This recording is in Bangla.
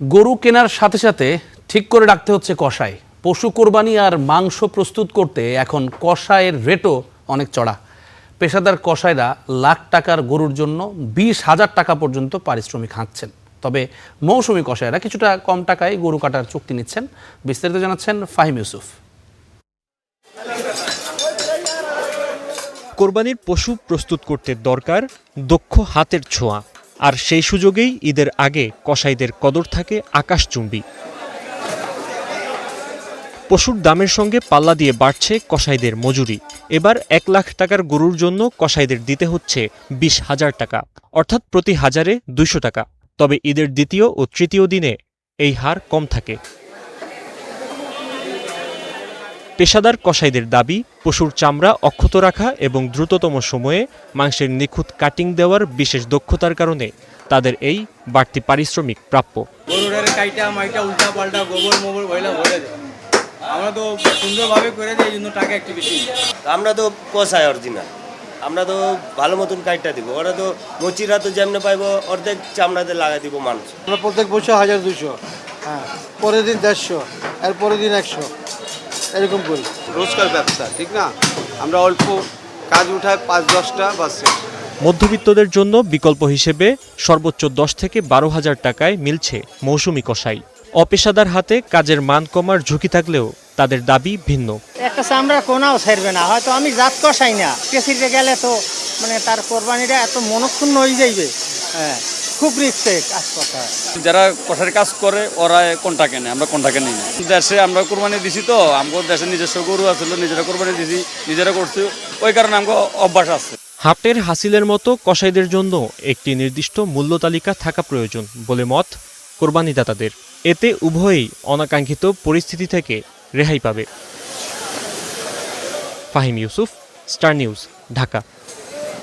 গরু কেনার সাথে সাথে ঠিক করে রাখতে হচ্ছে কষাই। পশু কোরবানি আর মাংস প্রস্তুত করতে এখন কষাইয়ের রেটও অনেক চড়া। পেশাদার কষাইরা লাখ টাকার গরুর জন্য 20,000 টাকা পর্যন্ত পারিশ্রমিক হাঁকছেন। তবে মৌসুমী কষাইরা কিছুটা কম টাকায় গরু কাটার চুক্তি নিচ্ছেন। বিস্তারিত জানাচ্ছেন ফাহিম ইউসুফ। কোরবানির পশু প্রস্তুত করতে দরকার দক্ষ হাতের ছোঁয়া, আর সেই সুযোগেই ঈদের আগে কসাইদের কদর থাকে আকাশচুম্বী। পশুর দামের সঙ্গে পাল্লা দিয়ে বাড়ছে কসাইদের মজুরি। এবার 1 লাখ টাকার গরুর জন্য কসাইদের দিতে হচ্ছে 20,000 টাকা, অর্থাৎ প্রতি হাজারে 200 টাকা। তবে ঈদের দ্বিতীয় ও তৃতীয় দিনে এই হার কম থাকে। পেশাদার কসাইদের দাবি, পশুর চামড়া অক্ষত রাখা এবং দ্রুততম সময়ে মাংসের নিখুঁত কাটিং দেওয়ার বিশেষ দক্ষতার কারণে তাদের এই বাড়তি পারিশ্রমিক প্রাপ্য। আমরা তো সুন্দরভাবে করে দিই, এই জন্য টাকা একটু বেশি। আমরা তো কষাই অরিজিনাল, আমরা তো ভালো মতন কাইটটা দিব। ওরা তো মচিরা তো যেমনি পাইব অর্ধেক চামড়াতে লাগাই দিব মানুষ। আমরা প্রত্যেক বছর 1,200, হ্যাঁ, পরের দিন 150, এর পরের দিন 100, এরকম করি। রোজকার ব্যবসা, ঠিক না? আমরা অল্প কাজ উঠায় 5-10টা বাসে। মধ্যবিত্তদের জন্য বিকল্প হিসেবে সর্বোচ্চ 10 থেকে 12,000 টাকায় মিলছে মৌসুমী কসাই। অপেশাদার হাতে কাজের মান কমার ঝুঁকি থাকলেও তাদের দাবি ভিন্ন। একটা চামড়া কোনাও ছাড়বে না, হয়তো আমি জাত কষাই না, পেশিতে গেলে তো তার কোরবানিটা এত মনক্ষুণ্ণ হয়ে যাইবে। হ্যাঁ, খুব রিস্কে কাজ করতে হয়। যারা কষার কাজ করে ওরা কোনটা কেনে, আমরা কোনটা কেনি না। দেশে আমরা কোরবানি দিছি, তো আমাদের দেশে নিজস্ব গরু আসলে নিজেরা কোরবানি দিছি, নিজেরা করছি, ওই কারণে আমাকে অভ্যাস আছে। হাটের হাসিলের মতো কসাইদের জন্য একটি নির্দিষ্ট মূল্য তালিকা থাকা প্রয়োজন বলে মত কোরবানিদাতাদের। এতে উভয়ই অনাকাঙ্ক্ষিত পরিস্থিতি থেকে রেহাই পাবে। Fahim Yusuf, star news, Dhaka.